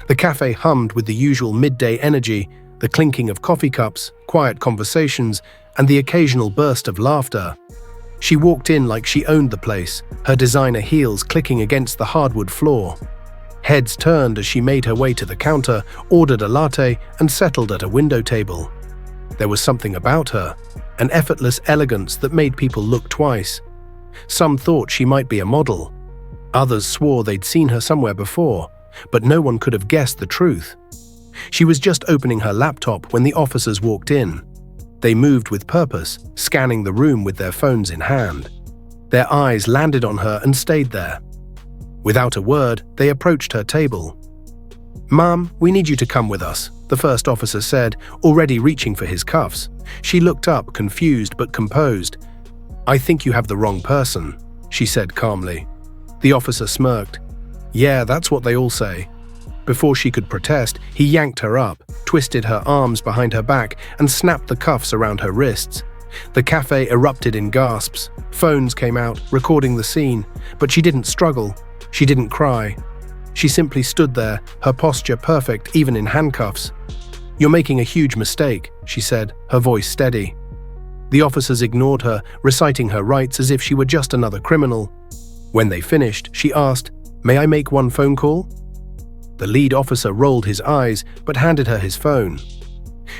The cafe hummed with the usual midday energy, the clinking of coffee cups, quiet conversations, and the occasional burst of laughter. She walked in like she owned the place, her designer heels clicking against the hardwood floor. Heads turned as she made her way to the counter, ordered a latte, and settled at a window table. There was something about her, an effortless elegance that made people look twice. Some thought she might be a model. Others swore they'd seen her somewhere before, but no one could have guessed the truth. She was just opening her laptop when the officers walked in. They moved with purpose, scanning the room with their phones in hand. Their eyes landed on her and stayed there. Without a word, they approached her table. "Ma'am, we need you to come with us," the first officer said, already reaching for his cuffs. She looked up, confused but composed. "I think you have the wrong person," she said calmly. The officer smirked. "Yeah, that's what they all say." Before she could protest, he yanked her up, twisted her arms behind her back, and snapped the cuffs around her wrists. The cafe erupted in gasps. Phones came out, recording the scene, but she didn't struggle. She didn't cry. She simply stood there, her posture perfect even in handcuffs. "You're making a huge mistake," she said, her voice steady. The officers ignored her, reciting her rights as if she were just another criminal. When they finished, she asked, "May I make one phone call?" The lead officer rolled his eyes, but handed her his phone.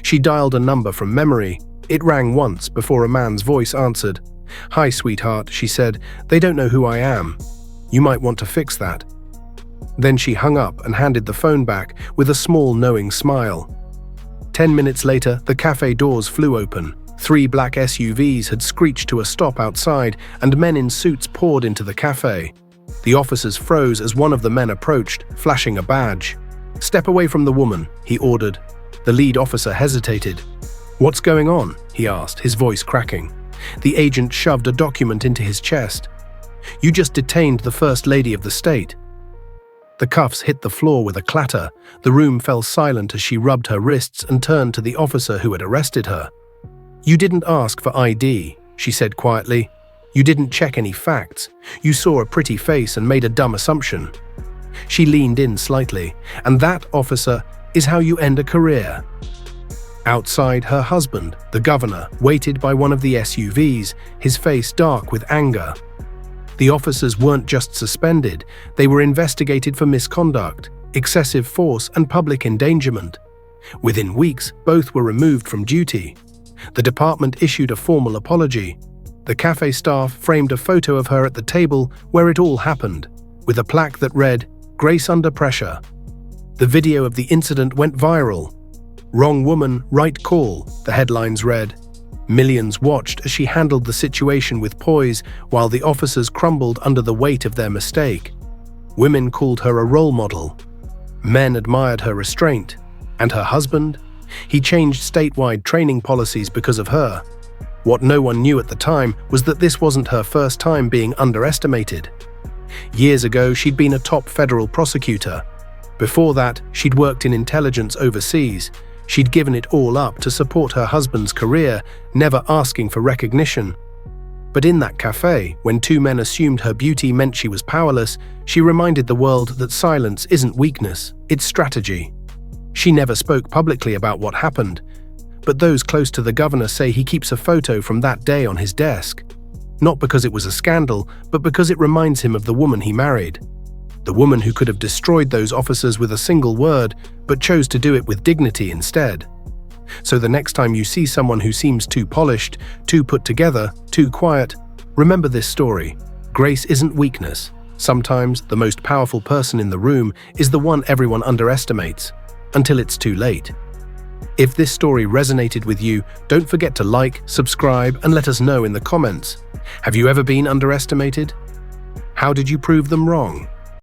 She dialed a number from memory. It rang once before a man's voice answered. "Hi, sweetheart," she said. "They don't know who I am. You might want to fix that." Then she hung up and handed the phone back with a small, knowing smile. 10 minutes later, the cafe doors flew open. 3 black SUVs had screeched to a stop outside, and men in suits poured into the cafe. The officers froze as one of the men approached, flashing a badge. "Step away from the woman," he ordered. The lead officer hesitated. "What's going on?" he asked, his voice cracking. The agent shoved a document into his chest. "You just detained the First Lady of the state." The cuffs hit the floor with a clatter. The room fell silent as she rubbed her wrists and turned to the officer who had arrested her. "You didn't ask for ID," she said quietly. "You didn't check any facts. You saw a pretty face and made a dumb assumption." She leaned in slightly. "And that, officer, is how you end a career." Outside, her husband, the governor, waited by one of the SUVs, his face dark with anger. The officers weren't just suspended, they were investigated for misconduct, excessive force, and public endangerment. Within weeks, both were removed from duty. The department issued a formal apology. The cafe staff framed a photo of her at the table where it all happened, with a plaque that read, "Grace under pressure." The video of the incident went viral. "Wrong woman, right call," the headlines read. Millions watched as she handled the situation with poise while the officers crumbled under the weight of their mistake. Women called her a role model. Men admired her restraint. And her husband? He changed statewide training policies because of her. What no one knew at the time was that this wasn't her first time being underestimated. Years ago, she'd been a top federal prosecutor. Before that, she'd worked in intelligence overseas. She'd given it all up to support her husband's career, never asking for recognition. But in that cafe, when 2 men assumed her beauty meant she was powerless, she reminded the world that silence isn't weakness, it's strategy. She never spoke publicly about what happened, but those close to the governor say he keeps a photo from that day on his desk. Not because it was a scandal, but because it reminds him of the woman he married. The woman who could have destroyed those officers with a single word, but chose to do it with dignity instead. So the next time you see someone who seems too polished, too put together, too quiet, remember this story. Grace isn't weakness. Sometimes the most powerful person in the room is the one everyone underestimates, until it's too late. If this story resonated with you, don't forget to like, subscribe, and let us know in the comments. Have you ever been underestimated? How did you prove them wrong?